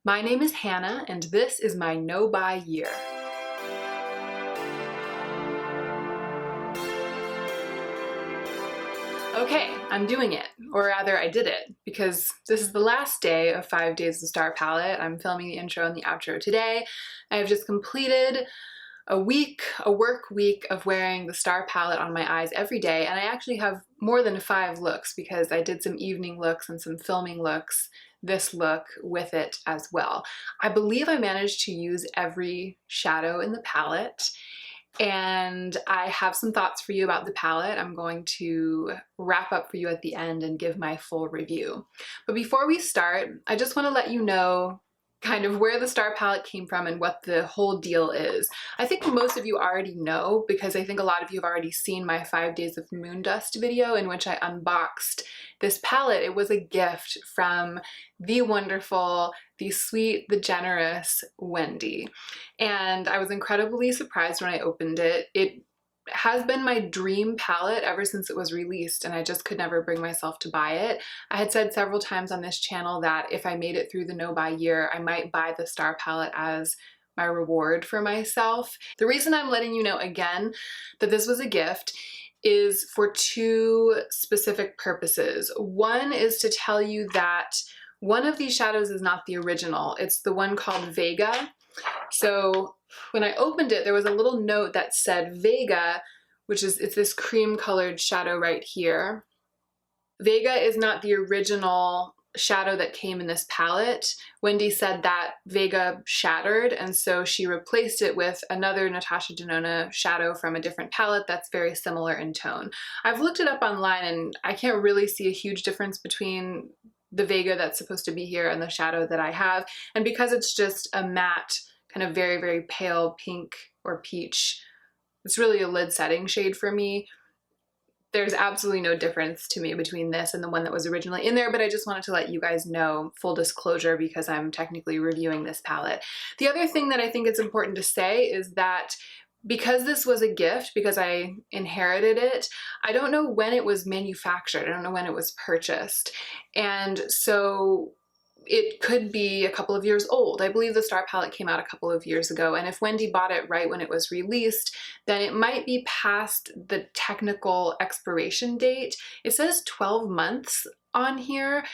My name is Hannah, and this is my no-buy year. Okay, I'm doing it, or rather I did it, because this is the last day of 5 Days of Star Palette. I'm filming the intro and the outro today. I have just completed a work week of wearing the Star Palette on my eyes every day, and I actually have more than 5 looks because I did some evening looks and some filming looks, this look with it as well. I believe I managed to use every shadow in the palette, and I have some thoughts for you about the palette. I'm going to wrap up for you at the end and give my full review. But before we start, I just want to let you know kind of where the Star Palette came from and what the whole deal is. I think most of you already know, because I think a lot of you have already seen my 5 Days of Moon Dust video in which I unboxed this palette. It was a gift from the wonderful, the sweet, the generous Wendy. And I was incredibly surprised when I opened it. It has been my dream palette ever since it was released, and I just could never bring myself to buy it. I had said several times on this channel that if I made it through the no-buy year, I might buy the Star Palette as my reward for myself. The reason I'm letting you know again that this was a gift is for 2 specific purposes. One is to tell you that one of these shadows is not the original. It's the one called Vega. So when I opened it, there was a little note that said Vega, it's this cream colored shadow right here. Vega is not the original shadow that came in this palette. Wendy said that Vega shattered, and so she replaced it with another Natasha Denona shadow from a different palette that's very similar in tone. I've looked it up online and I can't really see a huge difference between the Vega that's supposed to be here and the shadow that I have. And because it's just a matte, kind of very, very pale pink or peach, it's really a lid setting shade for me. There's absolutely no difference to me between this and the one that was originally in there, but I just wanted to let you guys know, full disclosure, because I'm technically reviewing this palette. The other thing that I think it's important to say is that because this was a gift, because I inherited it, I don't know when it was manufactured. I don't know when it was purchased. And so it could be a couple of years old. I believe the Star Palette came out a couple of years ago, and if Wendy bought it right when it was released, then it might be past the technical expiration date. It says 12 months on here.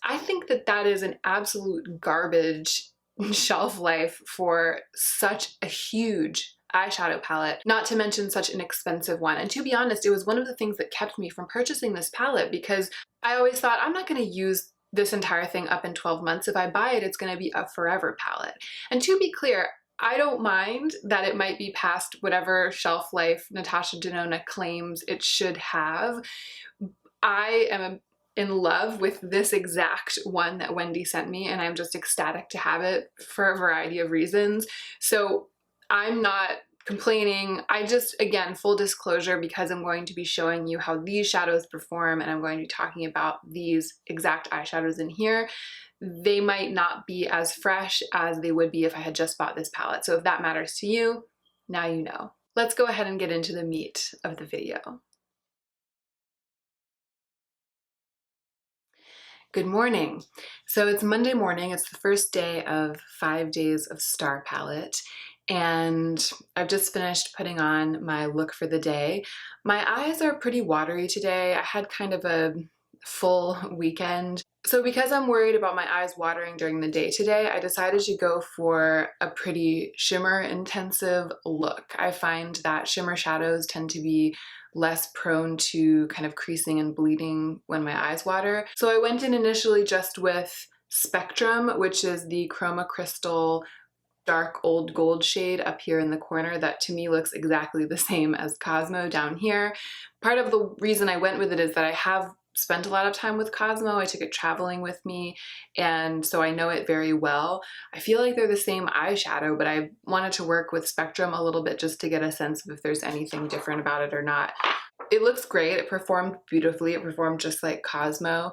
I think that that is an absolute garbage shelf life for such a huge eyeshadow palette, not to mention such an expensive one. And to be honest, it was one of the things that kept me from purchasing this palette, because I always thought, I'm not going to use this entire thing up in 12 months. If I buy it, it's going to be a forever palette. And to be clear, I don't mind that it might be past whatever shelf life Natasha Denona claims it should have. I am in love with this exact one that Wendy sent me, and I'm just ecstatic to have it for a variety of reasons. So I'm not complaining. I just, again, full disclosure, because I'm going to be showing you how these shadows perform and I'm going to be talking about these exact eyeshadows in here, they might not be as fresh as they would be if I had just bought this palette. So if that matters to you, now you know. Let's go ahead and get into the meat of the video. Good morning. So it's Monday morning. It's the first day of 5 Days of Star Palette, and I've just finished putting on my look for the day. My eyes are pretty watery today. I had kind of a full weekend. So because I'm worried about my eyes watering during the day today, I decided to go for a pretty shimmer intensive look. I find that shimmer shadows tend to be less prone to kind of creasing and bleeding when my eyes water. So I went in initially just with Spectrum, which is the Chroma Crystal dark old gold shade up here in the corner that to me looks exactly the same as Cosmo down here. Part of the reason I went with it is that I have spent a lot of time with Cosmo. I took it traveling with me, and so I know it very well. I feel like they're the same eyeshadow, but I wanted to work with Spectrum a little bit just to get a sense of if there's anything different about it or not. It looks great. It performed beautifully. It performed just like Cosmo.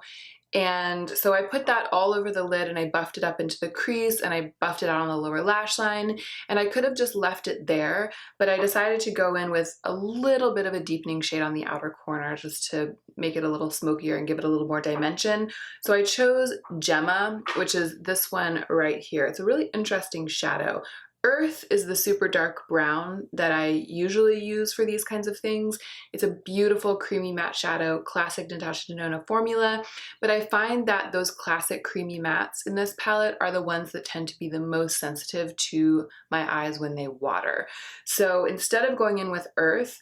And so I put that all over the lid and I buffed it up into the crease and I buffed it out on the lower lash line. And I could have just left it there, but I decided to go in with a little bit of a deepening shade on the outer corner just to make it a little smokier and give it a little more dimension. So I chose Gemma, which is this one right here. It's a really interesting shadow. Earth is the super dark brown that I usually use for these kinds of things. It's a beautiful creamy matte shadow, classic Natasha Denona formula, but I find that those classic creamy mattes in this palette are the ones that tend to be the most sensitive to my eyes when they water. So instead of going in with Earth,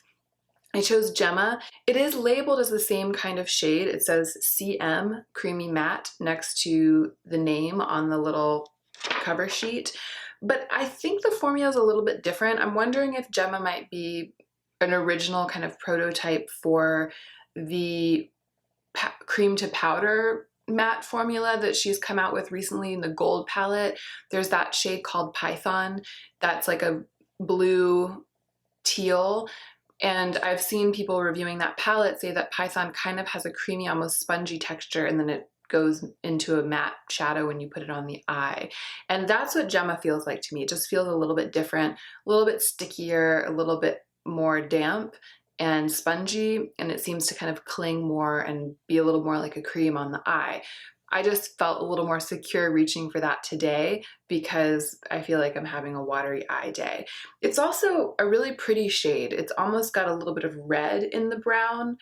I chose Gemma. It is labeled as the same kind of shade. It says CM Creamy Matte next to the name on the little cover sheet. But I think the formula is a little bit different. I'm wondering if Gemma might be an original kind of prototype for the cream to powder matte formula that she's come out with recently in the gold palette. There's that shade called Python that's like a blue teal. And I've seen people reviewing that palette say that Python kind of has a creamy, almost spongy texture, and then it goes into a matte shadow when you put it on the eye. And that's what Gemma feels like to me. It just feels a little bit different, a little bit stickier, a little bit more damp and spongy, and it seems to kind of cling more and be a little more like a cream on the eye. I just felt a little more secure reaching for that today because I feel like I'm having a watery eye day. It's also a really pretty shade. It's almost got a little bit of red in the brown.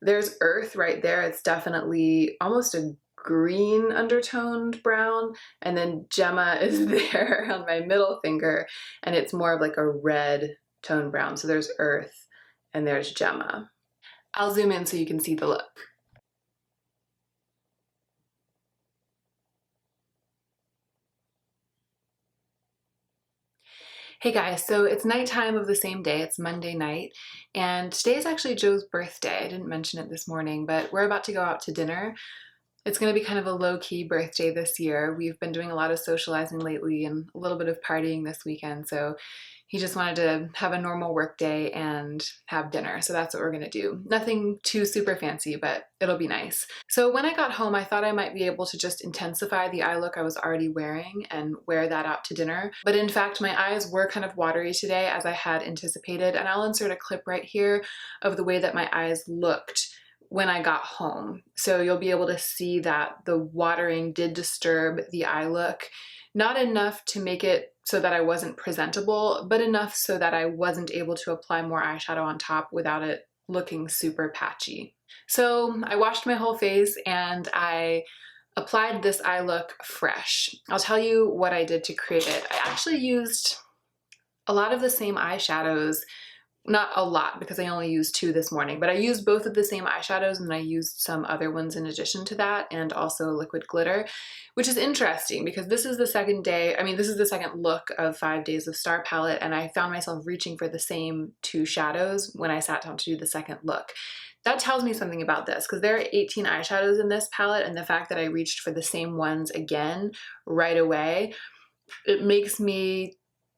There's Earth right there. It's definitely almost a green undertoned brown. And then Gemma is there on my middle finger, and it's more of like a red tone brown. So there's Earth and there's Gemma. I'll zoom in so you can see the look. Hey guys, so it's nighttime of the same day, it's Monday night, and today is actually Joe's birthday. I didn't mention it this morning, but we're about to go out to dinner. It's going to be kind of a low-key birthday this year. We've been doing a lot of socializing lately and a little bit of partying this weekend, so he just wanted to have a normal work day and have dinner, so that's what we're going to do. Nothing too super fancy, but it'll be nice. So when I got home, I thought I might be able to just intensify the eye look I was already wearing and wear that out to dinner. But in fact, my eyes were kind of watery today as I had anticipated, and I'll insert a clip right here of the way that my eyes looked when I got home. So you'll be able to see that the watering did disturb the eye look. Not enough to make it so that I wasn't presentable, but enough so that I wasn't able to apply more eyeshadow on top without it looking super patchy. So I washed my whole face and I applied this eye look fresh. I'll tell you what I did to create it. I actually used a lot of the same eyeshadows. Not a lot because I only used 2 this morning, but I used both of the same eyeshadows and I used some other ones in addition to that, and also liquid glitter, which is interesting because this is the second day, this is the second look of 5 days of Star Palette, and I found myself reaching for the same 2 shadows when I sat down to do the second look. That tells me something about this because there are 18 eyeshadows in this palette, and the fact that I reached for the same ones again right away,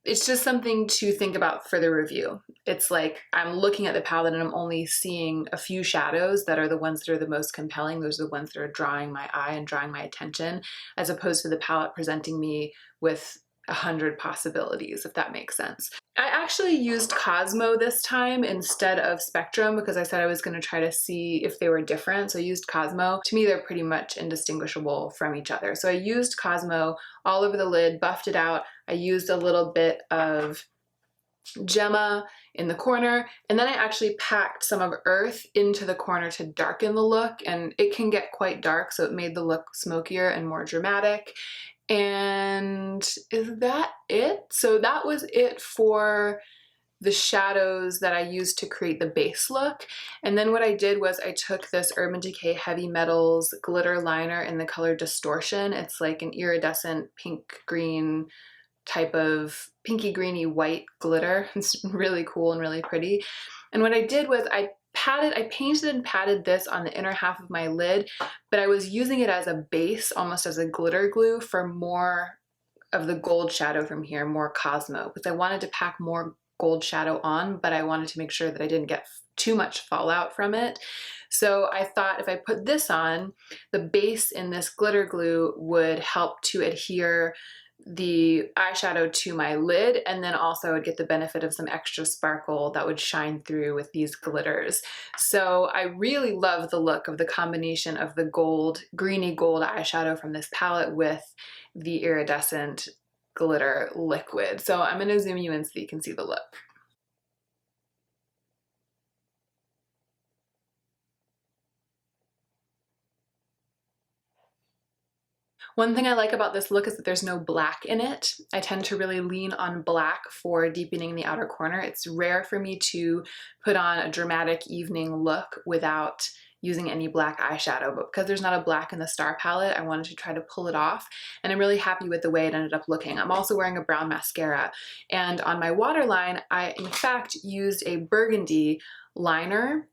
it's just something to think about for the review. It's like I'm looking at the palette and I'm only seeing a few shadows that are the ones that are the most compelling. Those are the ones that are drawing my eye and drawing my attention, as opposed to the palette presenting me with 100 possibilities, if that makes sense. I actually used Cosmo this time instead of Spectrum because I said I was going to try to see if they were different. So I used Cosmo. To me, they're pretty much indistinguishable from each other. So I used Cosmo all over the lid, buffed it out. I used a little bit of Gemma in the corner, and then I actually packed some of Earth into the corner to darken the look, and it can get quite dark, so it made the look smokier and more dramatic. And is that it? So that was it for the shadows that I used to create the base look. And then what I did was I took this Urban Decay Heavy Metals glitter liner in the color Distortion. It's like an iridescent pink green type of pinky greeny white glitter. It's really cool and really pretty. And what I did was I painted and patted this on the inner half of my lid, but I was using it as a base, almost as a glitter glue for more of the gold shadow from here, more Cosmo, because I wanted to pack more gold shadow on, but I wanted to make sure that I didn't get too much fallout from it. So I thought if I put this on, the base in this glitter glue would help to adhere the eyeshadow to my lid, and then also I would get the benefit of some extra sparkle that would shine through with these glitters. So I really love the look of the combination of the gold, greeny gold eyeshadow from this palette with the iridescent glitter liquid. So I'm going to zoom you in so you can see the look. One thing I like about this look is that there's no black in it. I tend to really lean on black for deepening the outer corner. It's rare for me to put on a dramatic evening look without using any black eyeshadow, but because there's not a black in the Star palette, I wanted to try to pull it off, and I'm really happy with the way it ended up looking. I'm also wearing a brown mascara, and on my waterline, I in fact used a burgundy liner.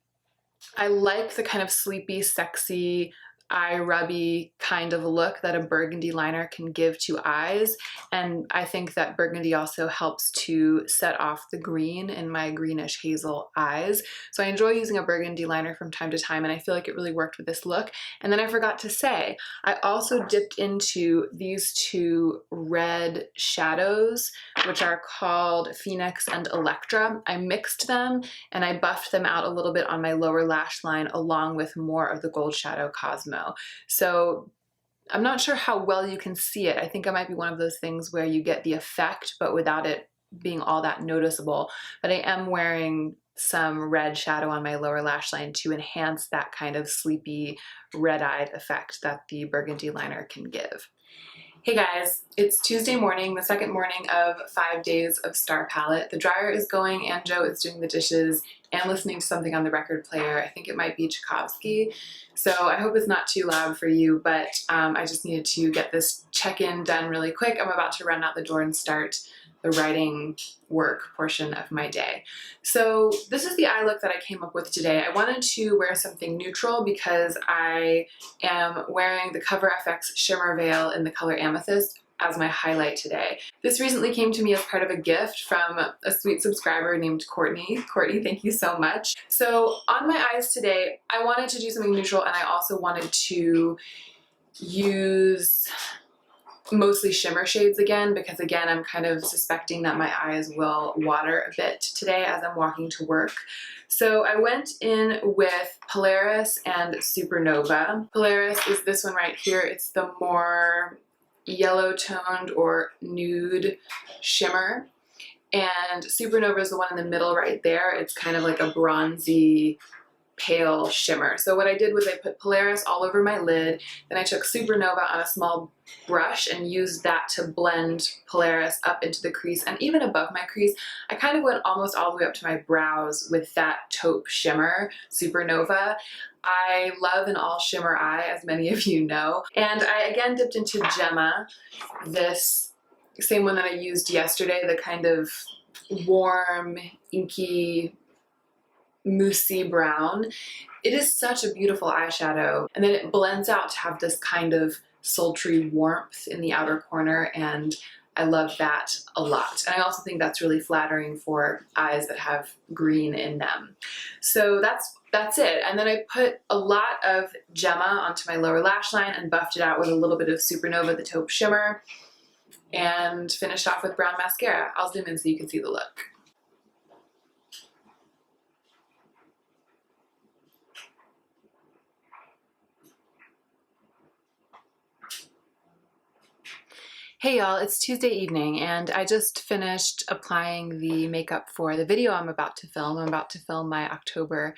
I like the kind of sleepy, sexy, eye rubby kind of look that a burgundy liner can give to eyes, and I think that burgundy also helps to set off the green in my greenish hazel eyes. So I enjoy using a burgundy liner from time to time, and I feel like it really worked with this look. And then I forgot to say, I also dipped into these two red shadows, which are called Phoenix and Electra. I mixed them and I buffed them out a little bit on my lower lash line along with more of the gold shadow Cosmo. So I'm not sure how well you can see it. I think it might be one of those things where you get the effect but without it being all that noticeable. But I am wearing some red shadow on my lower lash line to enhance that kind of sleepy red-eyed effect that the burgundy liner can give. Hey guys, it's Tuesday morning, the second morning of 5 days of Star Palette. The dryer is going and Joe is doing the dishes and listening to something on the record player. I think it might be Tchaikovsky, so I hope it's not too loud for you, but I just needed to get this check-in done really quick. I'm about to run out the door and start the writing work portion of my day. So this is the eye look that I came up with today. I wanted to wear something neutral because I am wearing the Cover FX Shimmer Veil in the color Amethyst as my highlight today. This recently came to me as part of a gift from a sweet subscriber named Courtney. Courtney, thank you so much. So on my eyes today, I wanted to do something neutral, and I also wanted to use mostly shimmer shades again, because again, I'm kind of suspecting that my eyes will water a bit today as I'm walking to work. So I went in with Polaris and Supernova. Polaris is this one right here. It's the more yellow toned or nude shimmer. And Supernova is the one in the middle right there. It's kind of like a bronzy, pale shimmer. So what I did was I put Polaris all over my lid, then I took Supernova on a small brush and used that to blend Polaris up into the crease and even above my crease. I kind of went almost all the way up to my brows with that taupe shimmer, Supernova. I love an all shimmer eye, as many of you know. And I again dipped into Gemma, this same one that I used yesterday, the kind of warm, inky, moussey brown. It is such a beautiful eyeshadow, and then it blends out to have this kind of sultry warmth in the outer corner, and I love that a lot. And I also think that's really flattering for eyes that have green in them. So that's it. And then I put a lot of Gemma onto my lower lash line and buffed it out with a little bit of Supernova, the taupe shimmer, and finished off with brown mascara. I'll zoom in so you can see the look. Hey y'all, it's Tuesday evening and I just finished applying the makeup for the video I'm about to film. I'm about to film my October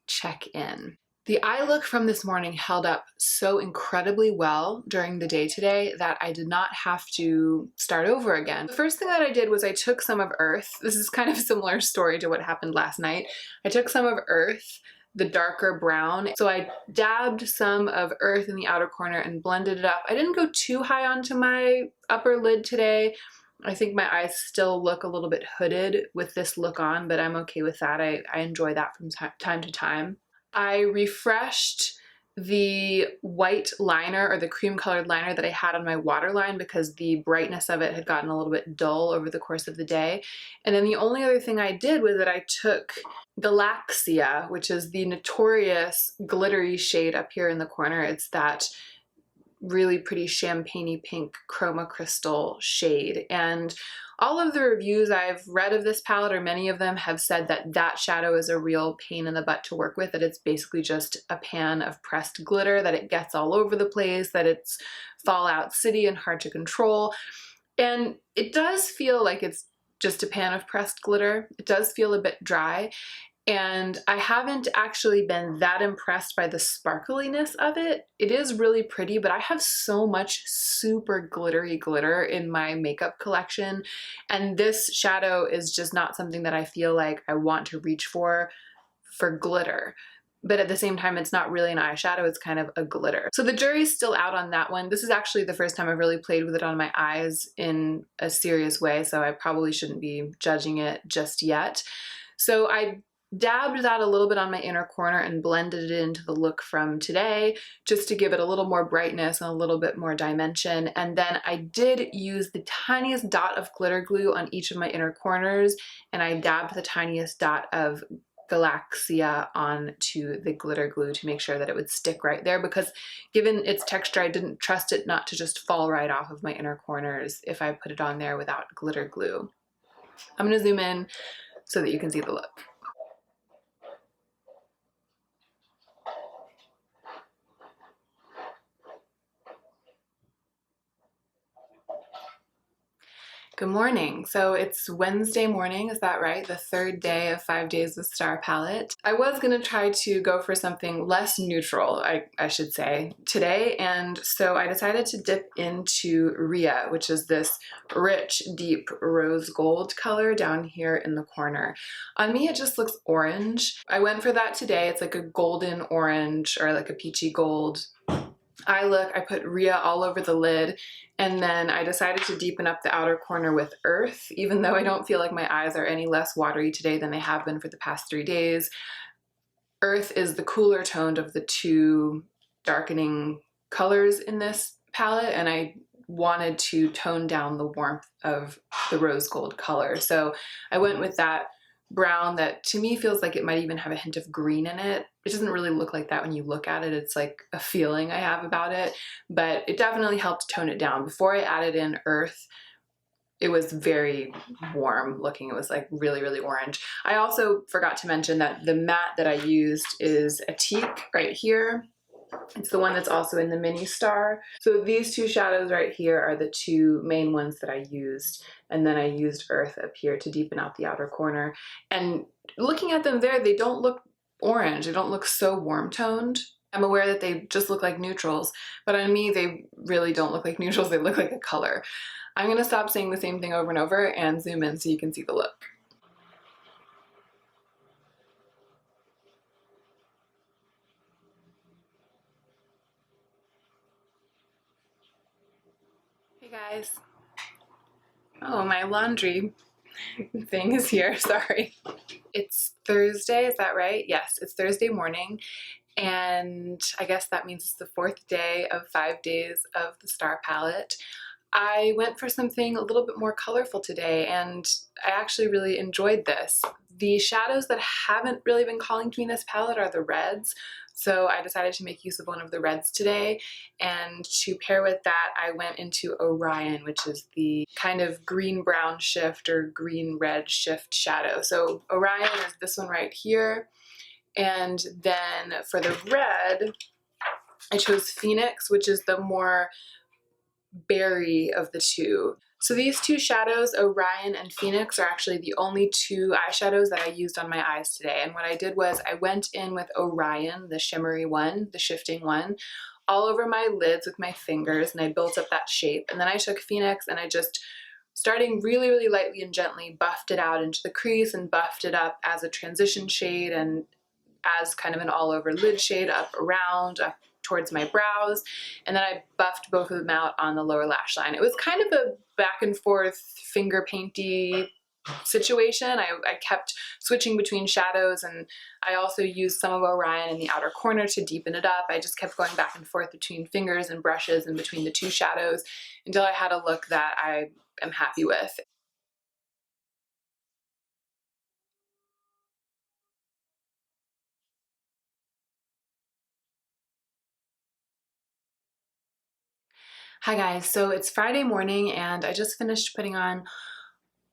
check-in. The eye look from this morning held up so incredibly well during the day today that I did not have to start over again. The first thing that I did was I took some of Earth. This is kind of a similar story to what happened last night. I took some of Earth, the darker brown. So I dabbed some of Earth in the outer corner and blended it up. I didn't go too high onto my upper lid today. I think my eyes still look a little bit hooded with this look on, but I'm okay with that. I enjoy that from time to time. I refreshed the white liner or the cream colored liner that I had on my waterline because the brightness of it had gotten a little bit dull over the course of the day. And then the only other thing I did was that I took Galaxia, which is the notorious glittery shade up here in the corner. It's that really pretty champagne-y pink chroma crystal shade. And all of the reviews I've read of this palette, or many of them, have said that that shadow is a real pain in the butt to work with, that it's basically just a pan of pressed glitter, that it gets all over the place, that it's Fallout City and hard to control. And it does feel like it's just a pan of pressed glitter. It does feel a bit dry. And I haven't actually been that impressed by the sparkliness of it. It is really pretty, but I have so much super glittery glitter in my makeup collection, and this shadow is just not something that I feel like I want to reach for glitter. But at the same time, it's not really an eyeshadow, it's kind of a glitter. So the jury's still out on that one. This is actually the first time I've really played with it on my eyes in a serious way, so I probably shouldn't be judging it just yet. So I dabbed that a little bit on my inner corner and blended it into the look from today, just to give it a little more brightness and a little bit more dimension. And then I did use the tiniest dot of glitter glue on each of my inner corners, and I dabbed the tiniest dot of Galaxia onto the glitter glue to make sure that it would stick right there, because given its texture, I didn't trust it not to just fall right off of my inner corners if I put it on there without glitter glue. I'm gonna zoom in so that you can see the look. Good morning. So it's Wednesday morning, is that right? The third day of 5 days with Star Palette. I was gonna try to go for something less neutral, I should say, today, and so I decided to dip into Rhea, which is this rich, deep rose gold color down here in the corner. On me, it just looks orange. I went for that today. It's like a golden orange or like a peachy gold eye look. I put Rhea all over the lid, and then I decided to deepen up the outer corner with Earth, even though I don't feel like my eyes are any less watery today than they have been for the past 3 days. Earth is the cooler toned of the two darkening colors in this palette, and I wanted to tone down the warmth of the rose gold color. So I went with that brown that to me feels like it might even have a hint of green in it. It doesn't really look like that when you look at it. It's like a feeling I have about it, but it definitely helped tone it down. Before I added in Earth, it was very warm looking. It was like really, really orange. I also forgot to mention that the matte that I used is a teak right here. It's the one that's also in the mini star. So these two shadows right here are the two main ones that I used. And then I used Earth up here to deepen out the outer corner. And looking at them there, they don't look orange. They don't look so warm toned. I'm aware that they just look like neutrals, but on me, they really don't look like neutrals. They look like a color. I'm gonna stop saying the same thing over and over and zoom in so you can see the look. Hey guys. Oh, my laundry thing is here, sorry. It's Thursday, is that right? Yes, it's Thursday morning, and I guess that means it's the 4th day of 5 days of the Star Palette. I went for something a little bit more colorful today, and I actually really enjoyed this. The shadows that haven't really been calling to me in this palette are the reds, so I decided to make use of one of the reds today, and to pair with that I went into Orion, which is the kind of green-brown shift or green-red shift shadow. So Orion is this one right here, and then for the red I chose Phoenix, which is the more berry of the two. So these two shadows, Orion and Phoenix, are actually the only two eyeshadows that I used on my eyes today. And what I did was I went in with Orion, the shimmery one, the shifting one, all over my lids with my fingers, and I built up that shape. And then I took Phoenix and I just, starting really, really lightly and gently, buffed it out into the crease and buffed it up as a transition shade and as kind of an all over lid shade up around, up towards my brows, and then I buffed both of them out on the lower lash line. It was kind of a back and forth finger painty situation. I kept switching between shadows, and I also used some of Orion in the outer corner to deepen it up. I just kept going back and forth between fingers and brushes and between the two shadows until I had a look that I am happy with. Hi guys, so it's Friday morning and I just finished putting on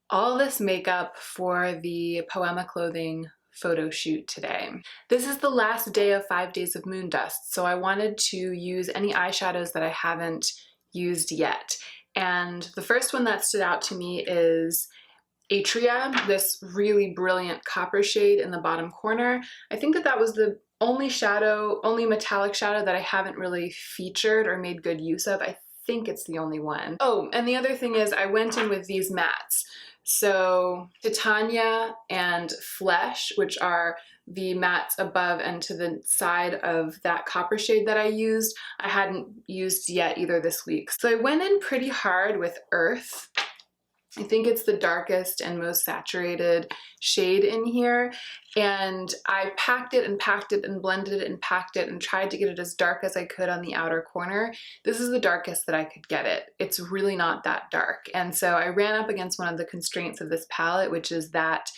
all this makeup for the Poema Clothing photo shoot today. This is the last day of 5 days of moon dust, so I wanted to use any eyeshadows that I haven't used yet. And the first one that stood out to me is Atria, this really brilliant copper shade in the bottom corner. I think that was the only metallic shadow that I haven't really featured or made good use of. I think it's the only one. Oh, and the other thing is I went in with these mattes. So Titania and Flesh, which are the mattes above and to the side of that copper shade that I used, I hadn't used yet either this week. So I went in pretty hard with Earth. I think it's the darkest and most saturated shade in here, and I packed it and blended it and packed it and tried to get it as dark as I could on the outer corner. This is the darkest that I could get it. It's really not that dark, and so I ran up against one of the constraints of this palette, which is that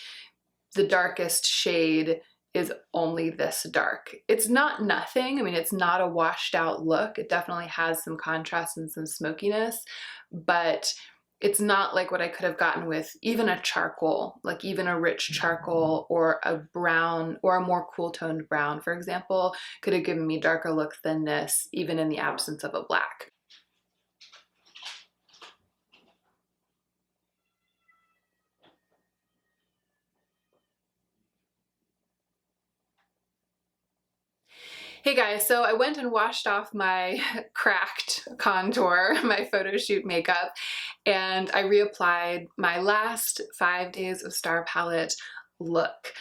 the darkest shade is only this dark. It's not nothing. I mean, it's not a washed out look. It definitely has some contrast and some smokiness, but it's not like what I could have gotten with even a charcoal, like even a rich charcoal or a brown or a more cool toned brown, for example, could have given me darker looks than this, even in the absence of a black. Hey guys, so I went and washed off my cracked contour, my photo shoot makeup, and I reapplied my last 5 days of Star Palette look.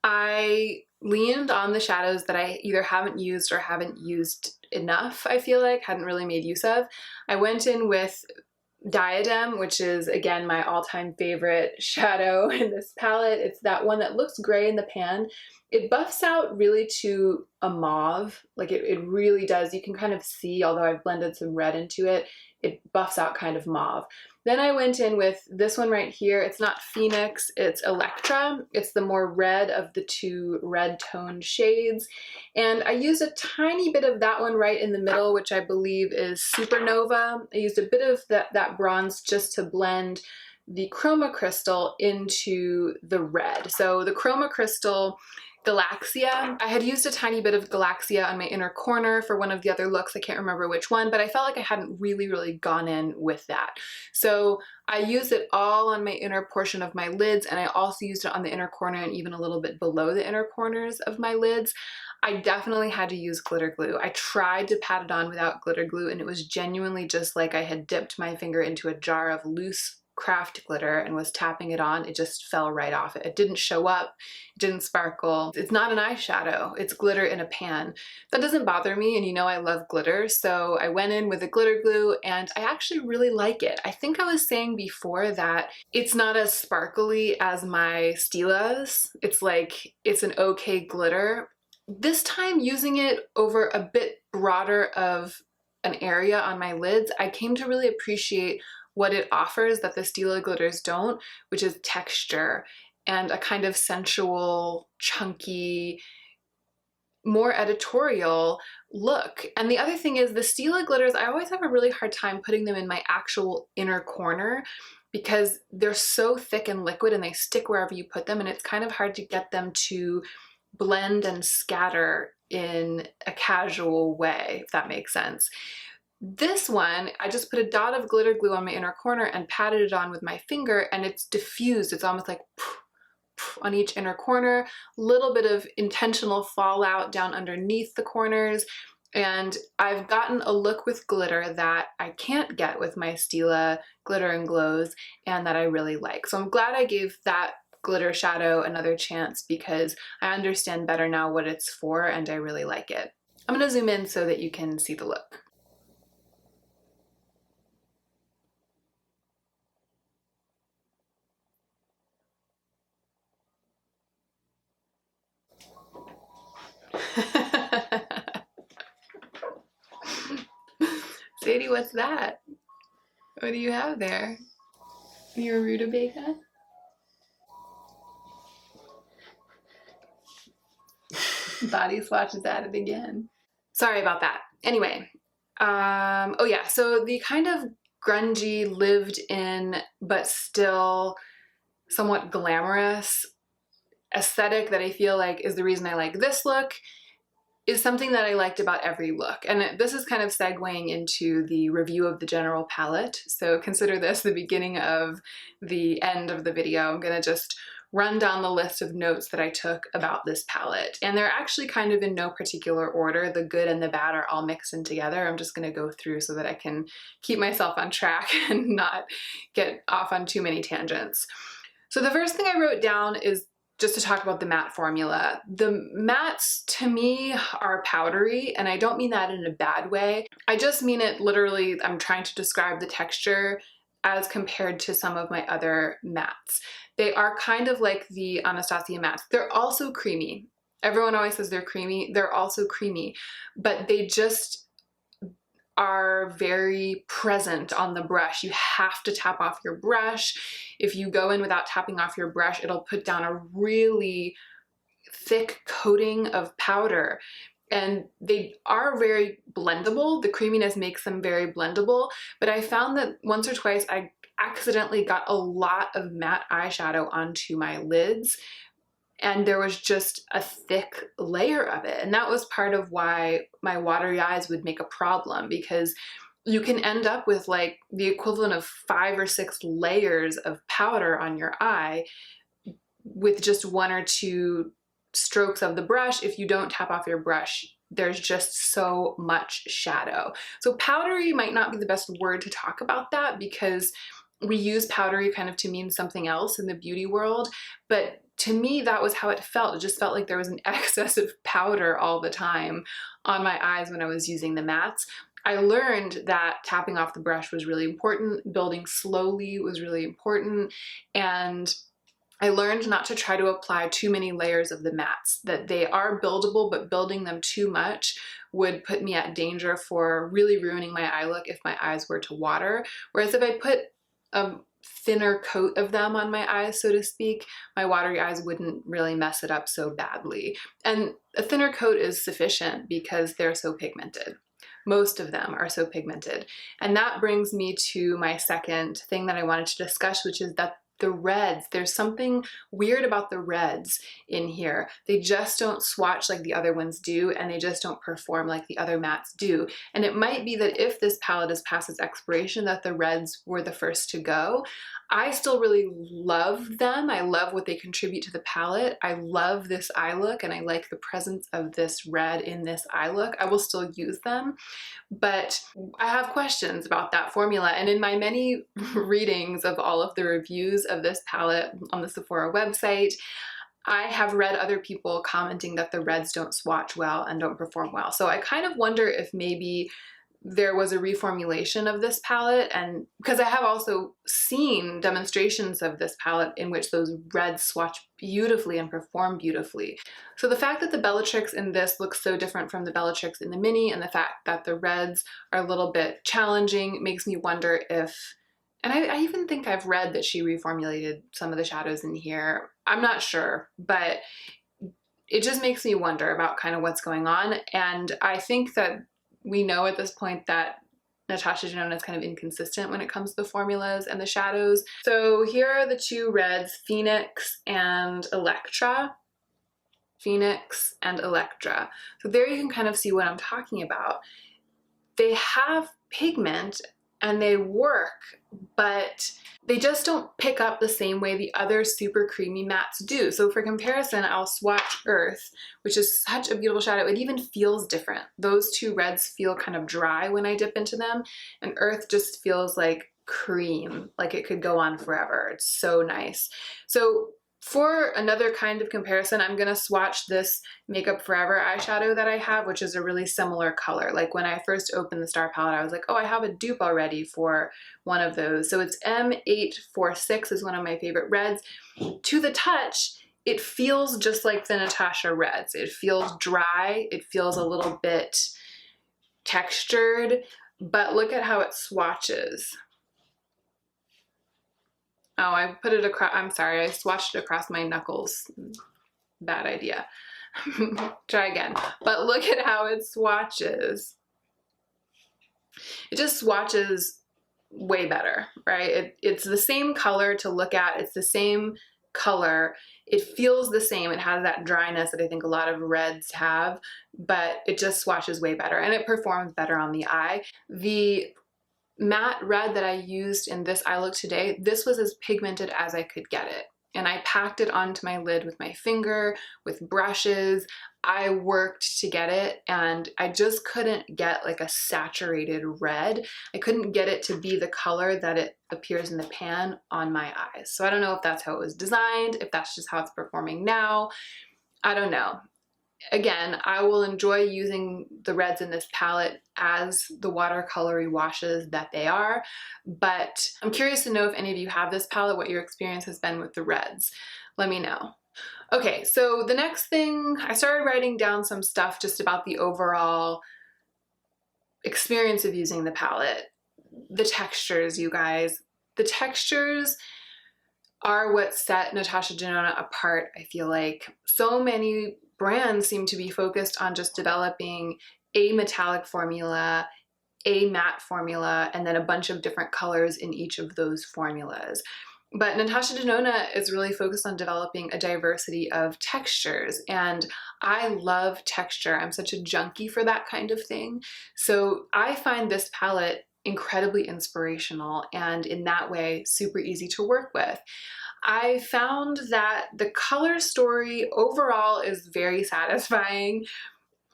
I leaned on the shadows that I either haven't used or haven't used enough, I feel like, hadn't really made use of. I went in with Diadem, which is again my all-time favorite shadow in this palette. It's that one that looks gray in the pan. It buffs out really to a mauve, like it really does. You can kind of see, although I've blended some red into it, it buffs out kind of mauve. Then I went in with this one right here. It's not Phoenix, it's Electra. It's the more red of the two red toned shades. And I used a tiny bit of that one right in the middle, which I believe is Supernova. I used a bit of that bronze just to blend the chroma crystal into the red. So the chroma crystal Galaxia. I had used a tiny bit of Galaxia on my inner corner for one of the other looks. I can't remember which one, but I felt like I hadn't really gone in with that. So I used it all on my inner portion of my lids, and I also used it on the inner corner and even a little bit below the inner corners of my lids. I definitely had to use glitter glue. I tried to pat it on without glitter glue, and it was genuinely just like I had dipped my finger into a jar of loose craft glitter and was tapping it on. It just fell right off. It didn't show up, it didn't sparkle. It's not an eyeshadow, it's glitter in a pan. That doesn't bother me, and you know I love glitter, so I went in with a glitter glue and I actually really like it. I think I was saying before that it's not as sparkly as my Stilas. It's like, it's an okay glitter. This time, using it over a bit broader of an area on my lids, I came to really appreciate what it offers that the Stila glitters don't, which is texture and a kind of sensual, chunky, more editorial look. And the other thing is the Stila glitters, I always have a really hard time putting them in my actual inner corner because they're so thick and liquid and they stick wherever you put them, and it's kind of hard to get them to blend and scatter in a casual way, if that makes sense. This one, I just put a dot of glitter glue on my inner corner and patted it on with my finger, and it's diffused. It's almost like on each inner corner, little bit of intentional fallout down underneath the corners. And I've gotten a look with glitter that I can't get with my Stila Glitter and Glows, and that I really like. So I'm glad I gave that glitter shadow another chance because I understand better now what it's for and I really like it. I'm gonna zoom in so that you can see the look. Sadie, what's that? What do you have there? Your rutabaga? Body swatches at it again. Sorry about that. Anyway, oh yeah, so the kind of grungy, lived in, but still somewhat glamorous aesthetic that I feel like is the reason I like this look is something that I liked about every look. And this is kind of segueing into the review of the general palette. So consider this the beginning of the end of the video. I'm gonna just run down the list of notes that I took about this palette. And they're actually kind of in no particular order. The good and the bad are all mixed in together. I'm just gonna go through so that I can keep myself on track and not get off on too many tangents. So the first thing I wrote down is just to talk about the matte formula. The mattes to me are powdery, and I don't mean that in a bad way. I just mean it literally, I'm trying to describe the texture as compared to some of my other mattes. They are kind of like the Anastasia mattes. They're also creamy. Everyone always says they're creamy. They're also creamy, but they just are very present on the brush. You have to tap off your brush. If you go in without tapping off your brush, it'll put down a really thick coating of powder. And they are very blendable. The creaminess makes them very blendable, but I found that once or twice I accidentally got a lot of matte eyeshadow onto my lids, and there was just a thick layer of it. And that was part of why my watery eyes would make a problem, because you can end up with like the equivalent of 5 or 6 layers of powder on your eye with just 1 or 2 strokes of the brush. If you don't tap off your brush, there's just so much shadow. So powdery might not be the best word to talk about that, because we use powdery kind of to mean something else in the beauty world, but to me that was how it felt. It just felt like there was an excess of powder all the time on my eyes when I was using the mattes. I learned that tapping off the brush was really important, building slowly was really important, and I learned not to try to apply too many layers of the mattes, that they are buildable, but building them too much would put me at danger for really ruining my eye look if my eyes were to water. Whereas if I put a thinner coat of them on my eyes, so to speak, my watery eyes wouldn't really mess it up so badly. And a thinner coat is sufficient because they're so pigmented. Most of them are so pigmented. And that brings me to my second thing that I wanted to discuss, which is that the reds, there's something weird about the reds in here. They just don't swatch like the other ones do, and they just don't perform like the other mattes do. And it might be that if this palette is past its expiration, that the reds were the first to go. I still really love them. I love what they contribute to the palette. I love this eye look, and I like the presence of this red in this eye look. I will still use them, but I have questions about that formula. And in my many readings of all of the reviews of this palette on the Sephora website, I have read other people commenting that the reds don't swatch well and don't perform well. So I kind of wonder if maybe there was a reformulation of this palette, and because I have also seen demonstrations of this palette in which those reds swatch beautifully and perform beautifully. So the fact that the Bellatrix in this looks so different from the Bellatrix in the mini, and the fact that the reds are a little bit challenging, makes me wonder if, and I even think I've read that she reformulated some of the shadows in here. I'm not sure, but it just makes me wonder about kind of what's going on. And I think that we know at this point that Natasha Denona is kind of inconsistent when it comes to the formulas and the shadows. So here are the 2 reds, Phoenix and Electra. Phoenix and Electra. So there you can kind of see what I'm talking about. They have pigment and they work, but they just don't pick up the same way the other super creamy mattes do. So for comparison, I'll swatch Earth, which is such a beautiful shadow. It even feels different. Those 2 reds feel kind of dry when I dip into them, and Earth just feels like cream, like it could go on forever. It's so nice. So for another kind of comparison, I'm gonna swatch this Makeup Forever eyeshadow that I have, which is a really similar color. Like when I first opened the Star Palette, I was like, oh, I have a dupe already for one of those. So it's M846 is one of my favorite reds. To the touch, it feels just like the Natasha reds. It feels dry, it feels a little bit textured, but look at how it swatches. Oh, I put it across, I'm sorry, I swatched it across my knuckles. Bad idea. Try again. But look at how it swatches. It just swatches way better, right? It's the same color to look at. It's the same color. It feels the same. It has that dryness that I think a lot of reds have, but it just swatches way better and it performs better on the eye. The matte red that I used in this eye look today, this was as pigmented as I could get it. And I packed it onto my lid with my finger, with brushes. I worked to get it and I just couldn't get like a saturated red. I couldn't get it to be the color that it appears in the pan on my eyes. So I don't know if that's how it was designed, if that's just how it's performing now. I don't know. Again, I will enjoy using the reds in this palette as the watercolory washes that they are, but I'm curious to know if any of you have this palette, what your experience has been with the reds. Let me know. Okay, so the next thing, I started writing down some stuff just about the overall experience of using the palette. The textures, you guys. The textures are what set Natasha Denona apart, I feel like. So many brands seem to be focused on just developing a metallic formula, a matte formula, and then a bunch of different colors in each of those formulas. But Natasha Denona is really focused on developing a diversity of textures, and I love texture. I'm such a junkie for that kind of thing. So I find this palette incredibly inspirational and in that way super easy to work with. I found that the color story overall is very satisfying,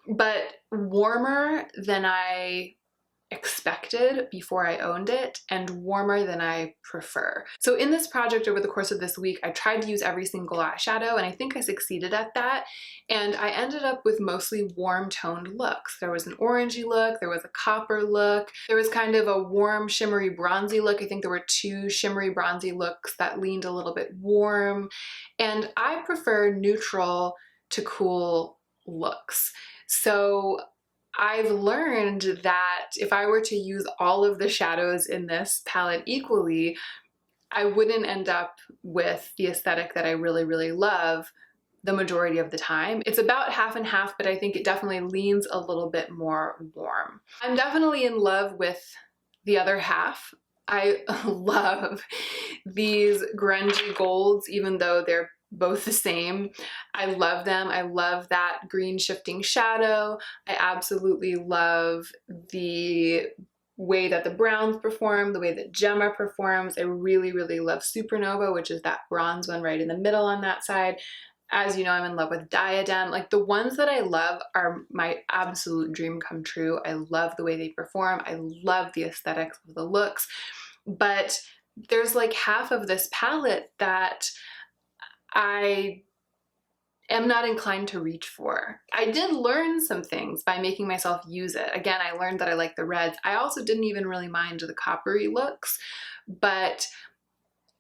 but warmer than I expected before I owned it and warmer than I prefer. So in this project over the course of this week, I tried to use every single eyeshadow and I think I succeeded at that. And I ended up with mostly warm toned looks. There was an orangey look, there was a copper look, there was kind of a warm shimmery bronzy look. I think there were two shimmery bronzy looks that leaned a little bit warm. And I prefer neutral to cool looks. So I've learned that if I were to use all of the shadows in this palette equally, I wouldn't end up with the aesthetic that I really, really love the majority of the time. It's about half and half, but I think it definitely leans a little bit more warm. I'm definitely in love with the other half. I love these grungy golds, even though they're both the same. I love them. I love that green shifting shadow. I absolutely love the way that the browns perform, the way that Gemma performs. I really, really love Supernova, which is that bronze one right in the middle on that side. As you know, I'm in love with Diadem. Like the ones that I love are my absolute dream come true. I love the way they perform. I love the aesthetics of the looks, but there's like half of this palette that I am not inclined to reach for. I did learn some things by making myself use it. Again, I learned that I like the reds. I also didn't even really mind the coppery looks, but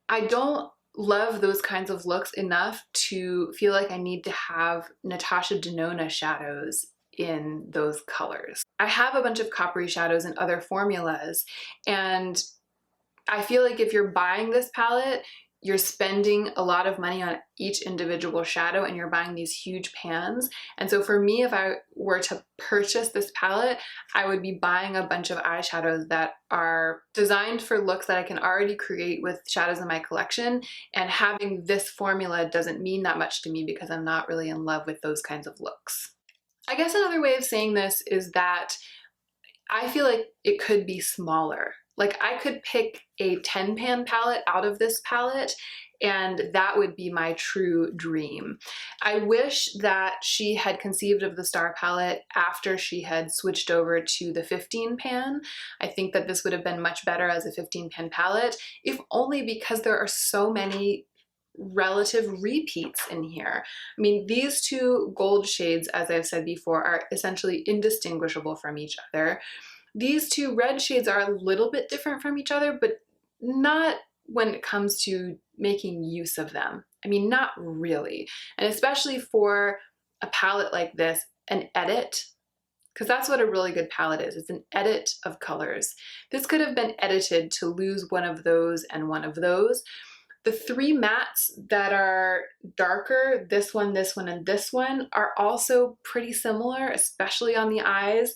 I don't love those kinds of looks enough to feel like I need to have Natasha Denona shadows in those colors. I have a bunch of coppery shadows in other formulas, and I feel like if you're buying this palette, you're spending a lot of money on each individual shadow and you're buying these huge pans. And so for me, if I were to purchase this palette, I would be buying a bunch of eyeshadows that are designed for looks that I can already create with shadows in my collection. And having this formula doesn't mean that much to me because I'm not really in love with those kinds of looks. I guess another way of saying this is that I feel like it could be smaller. Like I could pick a 10-pan palette out of this palette and that would be my true dream. I wish that she had conceived of the Star Palette after she had switched over to the 15-pan. I think that this would have been much better as a 15-pan palette, if only because there are so many relative repeats in here. I mean, these two gold shades, as I've said before, are essentially indistinguishable from each other. These two red shades are a little bit different from each other, but not when it comes to making use of them. I mean, not really. And especially for a palette like this, an edit because that's what a really good palette is. It's an edit of colors. This could have been edited to lose one of those and one of those. The three mattes that are darker, this one, and this one, are also pretty similar, especially on the eyes.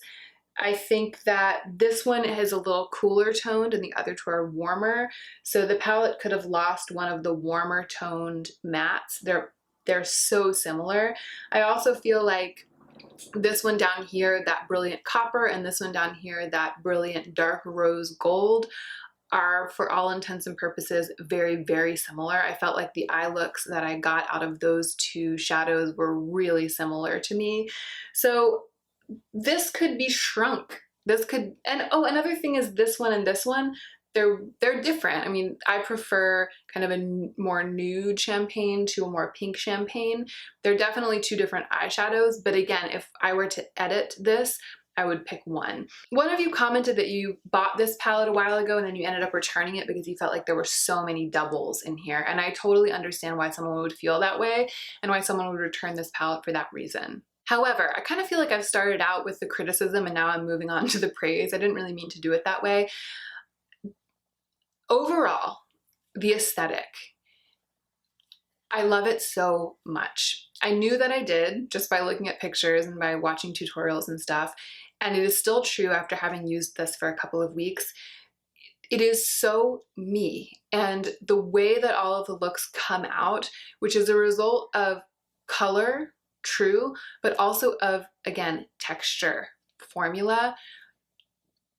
I think that this one is a little cooler toned and the other two are warmer. So the palette could have lost one of the warmer toned mattes. They're so similar. I also feel like this one down here, that brilliant copper, and this one down here, that brilliant dark rose gold, are, for all intents and purposes, very, very similar. I felt like the eye looks that I got out of those two shadows were really similar to me. So this could be shrunk. This could, and oh, another thing is this one and this one, they're different. I mean, I prefer kind of a more nude champagne to a more pink champagne. They're definitely two different eyeshadows, but again, if I were to edit this, I would pick one. One of you commented that you bought this palette a while ago and then you ended up returning it because you felt like there were so many doubles in here. And I totally understand why someone would feel that way and why someone would return this palette for that reason. However, I kind of feel like I've started out with the criticism and now I'm moving on to the praise. I didn't really mean to do it that way. Overall, the aesthetic, I love it so much. I knew that I did just by looking at pictures and by watching tutorials and stuff, and it is still true after having used this for a couple of weeks. It is so me, and the way that all of the looks come out, which is a result of color, true, but also of, again, texture, formula.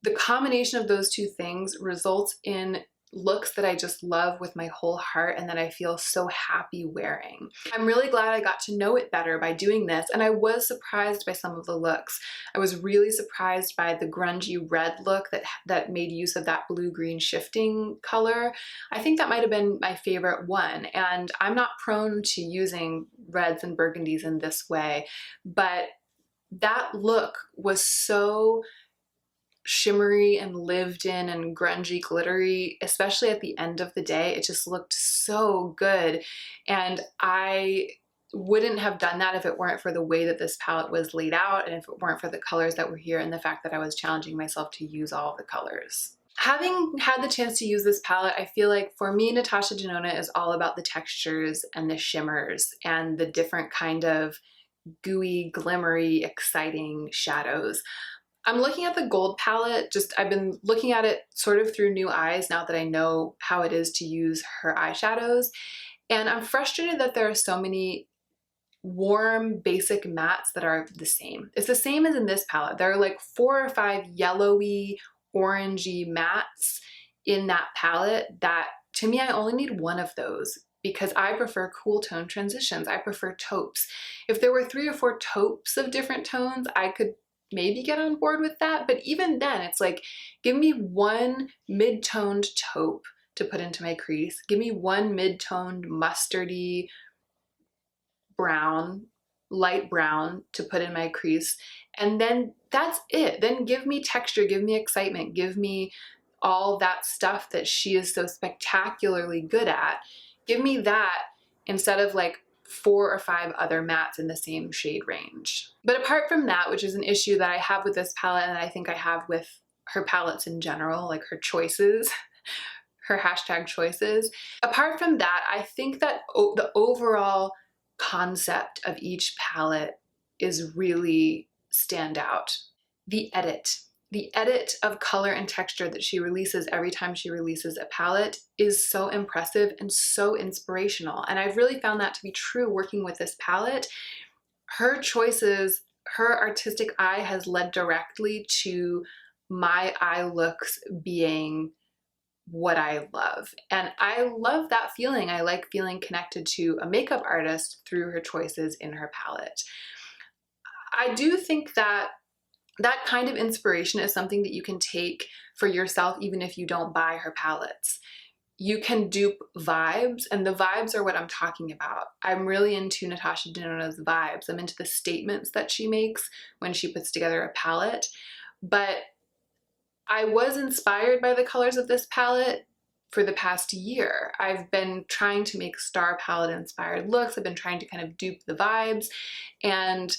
The combination of those two things results in looks that I just love with my whole heart and that I feel so happy wearing. I'm really glad I got to know it better by doing this, and I was surprised by some of the looks. I was really surprised by the grungy red look that made use of that blue-green shifting color. I think that might have been my favorite one, and I'm not prone to using reds and burgundies in this way, but that look was so shimmery and lived in and grungy, glittery, especially at the end of the day. It just looked so good, and I wouldn't have done that if it weren't for the way that this palette was laid out and if it weren't for the colors that were here and the fact that I was challenging myself to use all of the colors. Having had the chance to use this palette, I feel like for me, Natasha Denona is all about the textures and the shimmers and the different kind of gooey, glimmery, exciting shadows. I'm looking at the gold palette, I've been looking at it sort of through new eyes now that I know how it is to use her eyeshadows, and I'm frustrated that there are so many warm, basic mattes that are the same. It's the same as in this palette. There are like 4 or 5 yellowy, orangey mattes in that palette that, to me, I only need one of those because I prefer cool tone transitions. I prefer taupes. If there were 3 or 4 taupes of different tones, I could maybe get on board with that, but even then it's like, give me one mid-toned taupe to put into my crease, give me one mid-toned mustardy brown, light brown to put in my crease, and then that's it. Then give me texture, give me excitement, give me all that stuff that she is so spectacularly good at. Give me that instead of like 4 or 5 other mattes in the same shade range. But apart from that, which is an issue that I have with this palette and I think I have with her palettes in general, like her choices, her hashtag choices. Apart from that, I think that the overall concept of each palette is really standout. The edit of color and texture that she releases every time she releases a palette is so impressive and so inspirational. And I've really found that to be true working with this palette. Her choices, her artistic eye has led directly to my eye looks being what I love. And I love that feeling. I like feeling connected to a makeup artist through her choices in her palette. I do think that that kind of inspiration is something that you can take for yourself even if you don't buy her palettes. You can dupe vibes, and the vibes are what I'm talking about. I'm really into Natasha Denona's vibes. I'm into the statements that she makes when she puts together a palette, but I was inspired by the colors of this palette for the past year. I've been trying to make Star Palette inspired looks. I've been trying to kind of dupe the vibes, and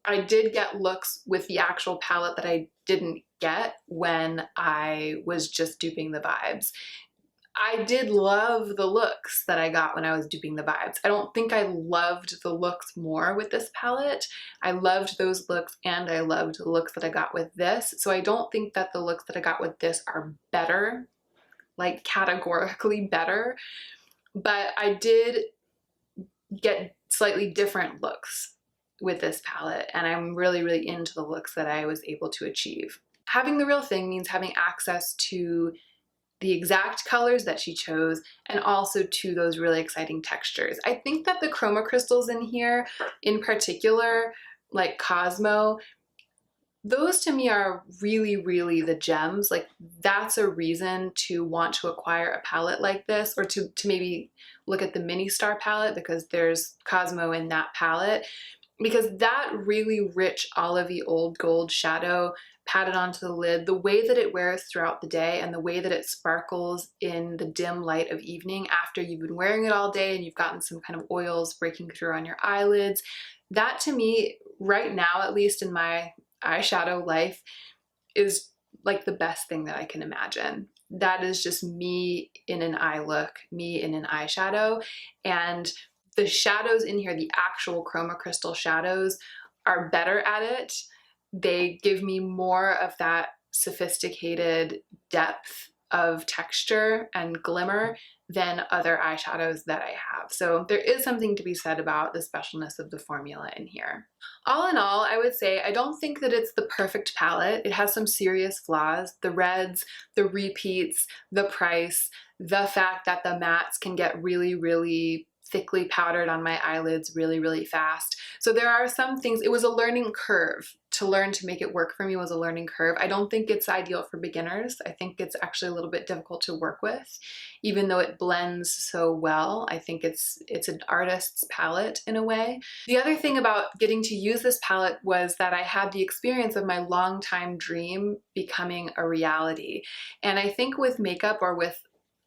I did get looks with the actual palette that I didn't get when I was just duping the vibes. I did love the looks that I got when I was duping the vibes. I don't think I loved the looks more with this palette. I loved those looks and I loved the looks that I got with this. So I don't think that the looks that I got with this are better, like categorically better, but I did get slightly different looks with this palette, and I'm really, really into the looks that I was able to achieve. Having the real thing means having access to the exact colors that she chose and also to those really exciting textures. I think that the chroma crystals in here, in particular, like Cosmo, those to me are really, really the gems. Like, that's a reason to want to acquire a palette like this, or to maybe look at the mini star palette, because there's Cosmo in that palette, because that really rich olivey old gold shadow patted onto the lid, the way that it wears throughout the day and the way that it sparkles in the dim light of evening after you've been wearing it all day and you've gotten some kind of oils breaking through on your eyelids, that to me, right now, at least in my eyeshadow life, is like the best thing that I can imagine. That is just me in an eye look, me in an eyeshadow. And the shadows in here, the actual chroma crystal shadows, are better at it. They give me more of that sophisticated depth of texture and glimmer than other eyeshadows that I have. So there is something to be said about the specialness of the formula in here. All in all, I would say I don't think that it's the perfect palette. It has some serious flaws. The reds, the repeats, the price, the fact that the mattes can get really, really thickly powdered on my eyelids really, really fast. So there are some things. It was a learning curve. To learn to make it work for me was a learning curve. I don't think it's ideal for beginners. I think it's actually a little bit difficult to work with, even though it blends so well. I think it's an artist's palette in a way. The other thing about getting to use this palette was that I had the experience of my longtime dream becoming a reality. And I think with makeup, or with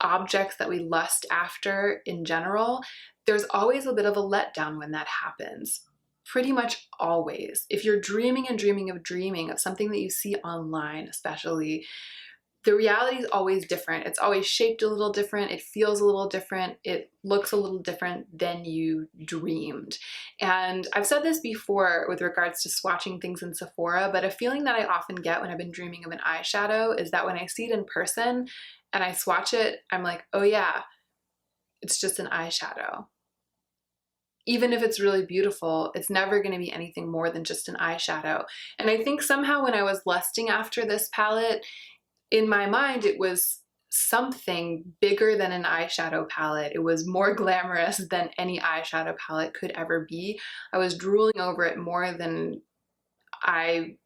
objects that we lust after in general, there's always a bit of a letdown when that happens. Pretty much always. If you're dreaming and dreaming of something that you see online, especially, the reality is always different. It's always shaped a little different. It feels a little different. It looks a little different than you dreamed. And I've said this before with regards to swatching things in Sephora, but a feeling that I often get when I've been dreaming of an eyeshadow is that when I see it in person and I swatch it, I'm like, oh yeah, it's just an eyeshadow. Even if it's really beautiful, it's never going to be anything more than just an eyeshadow. And I think somehow when I was lusting after this palette, in my mind, it was something bigger than an eyeshadow palette. It was more glamorous than any eyeshadow palette could ever be. I was drooling over it more than I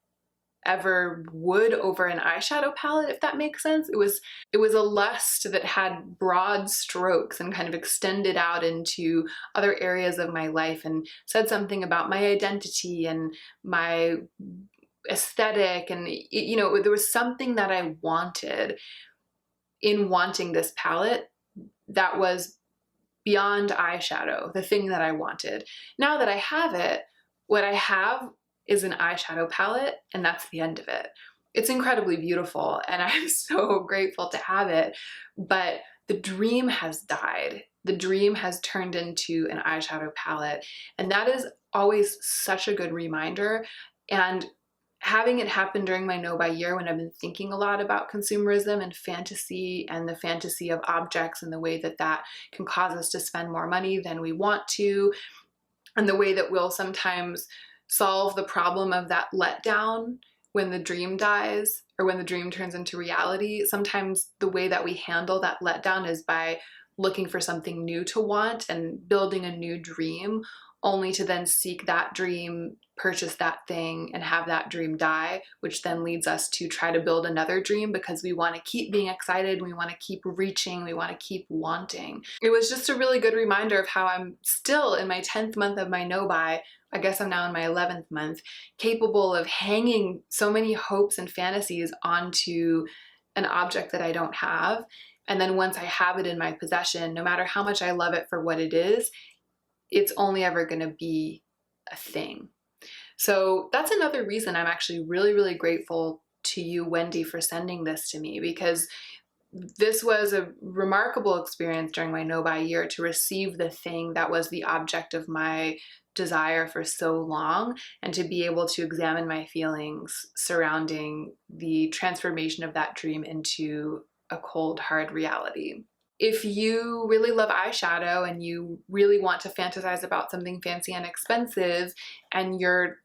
ever would over an eyeshadow palette, if that makes sense. It was a lust that had broad strokes and kind of extended out into other areas of my life and said something about my identity and my aesthetic. And you know, there was something that I wanted in wanting this palette that was beyond eyeshadow, the thing that I wanted. Now that I have it, what I have is an eyeshadow palette, and that's the end of it. It's incredibly beautiful, and I'm so grateful to have it, but the dream has died. The dream has turned into an eyeshadow palette, and that is always such a good reminder. And having it happen during my no-buy year, when I've been thinking a lot about consumerism and fantasy, and the fantasy of objects, and the way that that can cause us to spend more money than we want to, and the way that we'll sometimes solve the problem of that letdown when the dream dies, or when the dream turns into reality. Sometimes the way that we handle that letdown is by looking for something new to want and building a new dream, only to then seek that dream, purchase that thing, and have that dream die, which then leads us to try to build another dream because we want to keep being excited, we want to keep reaching, we want to keep wanting. It was just a really good reminder of how I'm still in my 10th month of my no-buy, I guess I'm now in my 11th month, capable of hanging so many hopes and fantasies onto an object that I don't have. And then once I have it in my possession, no matter how much I love it for what it is, it's only ever going to be a thing. So that's another reason I'm actually really grateful to you, Wendy, for sending this to me, because this was a remarkable experience during my no-buy year to receive the thing that was the object of my desire for so long, and to be able to examine my feelings surrounding the transformation of that dream into a cold, hard reality. If you really love eyeshadow and you really want to fantasize about something fancy and expensive, and you're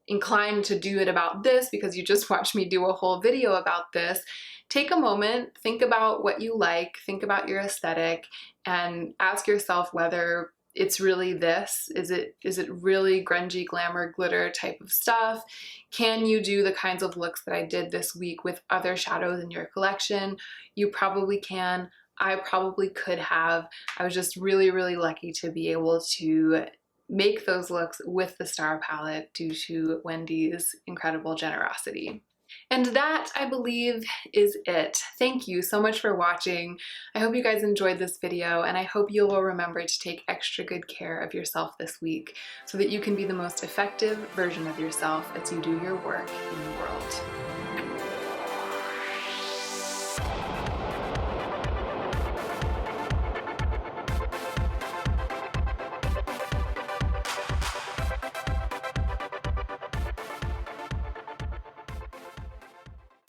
inclined to do it about this because you just watched me do a whole video about this, take a moment, think about what you like, think about your aesthetic, and ask yourself whether it's really this. Is it really grungy, glamour, glitter type of stuff? Can you do the kinds of looks that I did this week with other shadows in your collection? You probably can. I probably could have. I was just really lucky to be able to make those looks with the Star Palette due to Wendy's incredible generosity. And that, I believe, is it. Thank you so much for watching. I hope you guys enjoyed this video, and I hope you will remember to take extra good care of yourself this week so that you can be the most effective version of yourself as you do your work in the world.